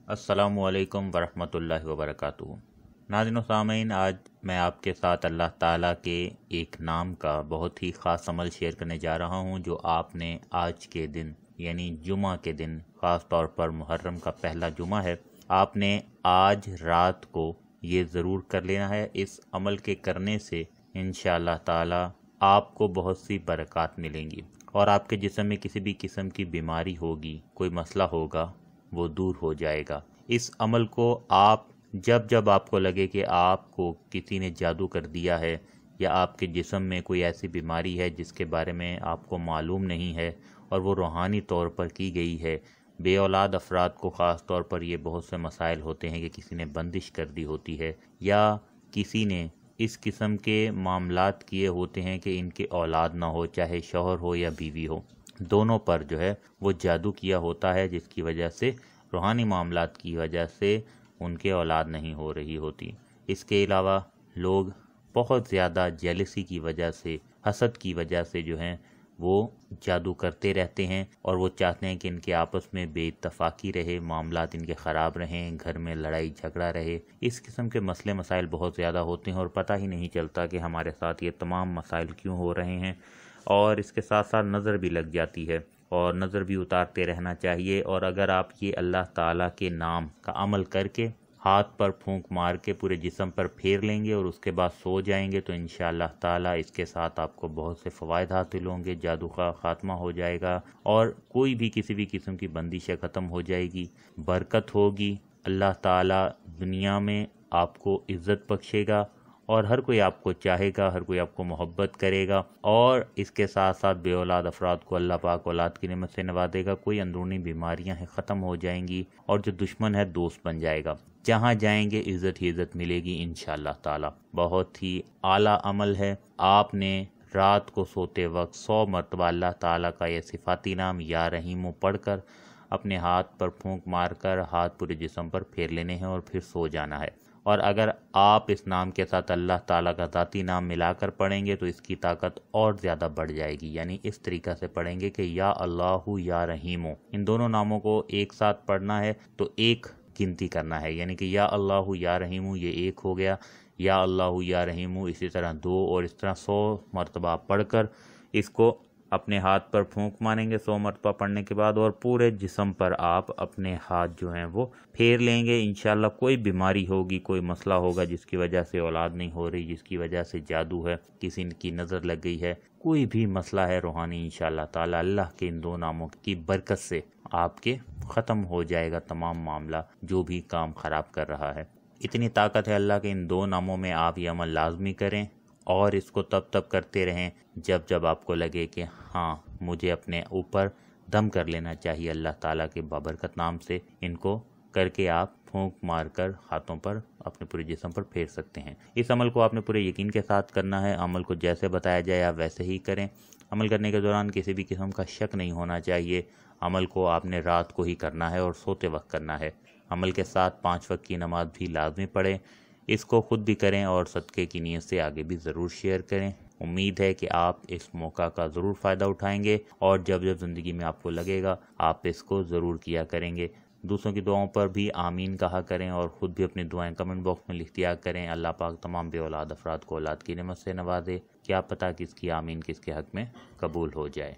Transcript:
अस्सलामुअलैकुम वरहमतुल्लाहि वबरकातुहू। नाज़रीन व सामीन, आज मैं आपके साथ अल्लाह ताला के एक नाम का बहुत ही ख़ास अमल शेयर करने जा रहा हूं, जो आपने आज के दिन यानी जुमा के दिन, ख़ास तौर पर मुहर्रम का पहला जुमा है, आपने आज रात को ये ज़रूर कर लेना है। इस अमल के करने से इंशाअल्लाह ताला आपको बहुत सी बरक़ात मिलेंगी और आपके जिस्म में किसी भी किस्म की बीमारी होगी, कोई मसला होगा, वो दूर हो जाएगा। इस अमल को आप जब जब आपको लगे कि आपको किसी ने जादू कर दिया है या आपके जिस्म में कोई ऐसी बीमारी है जिसके बारे में आपको मालूम नहीं है और वो रूहानी तौर पर की गई है, बे औलाद अफराद को ख़ास तौर पर ये बहुत से मसाइल होते हैं कि किसी ने बंदिश कर दी होती है या किसी ने इस किस्म के मामलात किए होते हैं कि इनके औलाद ना हो, चाहे शौहर हो या बीवी हो, दोनों पर जो है वो जादू किया होता है, जिसकी वजह से रूहानी मामलात की वजह से उनके औलाद नहीं हो रही होती। इसके अलावा लोग बहुत ज़्यादा जेलसी की वजह से, हसद की वजह से जो हैं वो जादू करते रहते हैं और वो चाहते हैं कि इनके आपस में बेइत्तफाकी रहे, मामलात इनके ख़राब रहें, घर में लड़ाई झगड़ा रहे। इस किस्म के मसले मसाइल बहुत ज़्यादा होते हैं और पता ही नहीं चलता कि हमारे साथ ये तमाम मसाइल क्यों हो रहे हैं। और इसके साथ साथ नज़र भी लग जाती है और नज़र भी उतारते रहना चाहिए। और अगर आप ये अल्लाह ताला के नाम का अमल करके हाथ पर फूंक मार के पूरे जिस्म पर फेर लेंगे और उसके बाद सो जाएंगे तो इंशाअल्लाह ताला इसके साथ आपको बहुत से फ़वाइद हासिल होंगे, जादू का ख़ात्मा हो जाएगा और कोई भी किसी भी किस्म की बंदिशें ख़त्म हो जाएगी, बरकत होगी। अल्लाह ताला दुनिया में आपको इज़्ज़त बख्शेगा और हर कोई आपको चाहेगा, हर कोई आपको मोहब्बत करेगा और इसके साथ साथ बे औलाद अफराद को अल्लाह पाक औलाद की नेमत से नवाजेगा। कोई अंदरूनी बीमारियां हैं ख़त्म हो जाएंगी और जो दुश्मन है दोस्त बन जाएगा। जहां जाएंगे इज़्ज़त ही इज़्ज़त मिलेगी इंशाअल्लाह ताला। बहुत ही आला अमल है। आपने रात को सोते वक्त 100 मरतबा अल्लाह ताला का ये सिफाती नाम या रहीम पढ़कर अपने हाथ पर फूंक मारकर हाथ पूरे जिस्म पर फेर लेने हैं और फिर सो जाना है। और अगर आप इस नाम के साथ अल्लाह ताला का ज़ाती नाम मिलाकर पढ़ेंगे तो इसकी ताकत और ज़्यादा बढ़ जाएगी। यानी इस तरीक़ा से पढ़ेंगे कि या अल्लाहु या रहीमो, इन दोनों नामों को एक साथ पढ़ना है तो एक गिनती करना है, यानी कि या अल्लाहु या रहीमु ये एक हो गया, या अल्लाहु या रहीमु इसी तरह 2 और इस तरह 100 मरतबा पढ़कर इसको अपने हाथ पर फूंक मारेंगे 100 मरतबा पढ़ने के बाद और पूरे जिस्म पर आप अपने हाथ जो हैं वो फेर लेंगे। इंशाल्लाह कोई बीमारी होगी, कोई मसला होगा जिसकी वजह से औलाद नहीं हो रही, जिसकी वजह से जादू है, किसी की नज़र लग गई है, कोई भी मसला है रूहानी, इंशाल्लाह ताला अल्लाह के इन 2 नामों की बरकत से आपके ख़त्म हो जाएगा तमाम मामला जो भी काम ख़राब कर रहा है। इतनी ताकत है अल्लाह के इन 2 नामों में। आप ये अमल लाजमी करें और इसको तब तब करते रहें जब जब आपको लगे कि हाँ मुझे अपने ऊपर दम कर लेना चाहिए अल्लाह ताला के बाबरकत नाम से। इनको करके आप फूंक मारकर हाथों पर अपने पूरे जिस्म पर फेर सकते हैं। इस अमल को आपने पूरे यकीन के साथ करना है। अमल को जैसे बताया जाए आप वैसे ही करें। अमल करने के दौरान किसी भी किस्म का शक नहीं होना चाहिए। अमल को आपने रात को ही करना है और सोते वक्त करना है। अमल के साथ 5 वक्त की नमाज भी लाजमी पढ़ें। इसको खुद भी करें और सदक़े की नीयत से आगे भी ज़रूर शेयर करें। उम्मीद है कि आप इस मौका का ज़रूर फ़ायदा उठाएंगे और जब जब ज़िंदगी में आपको लगेगा आप इसको ज़रूर किया करेंगे। दूसरों की दुआओं पर भी आमीन कहा करें और ख़ुद भी अपनी दुआएं कमेंट बॉक्स में लिख दिया करें। अल्लाह पाक तमाम बे औलाद अफराद को औलाद की नेमत से नवाजे। क्या पता किसकी आमीन किसके हक़ में कबूल हो जाए।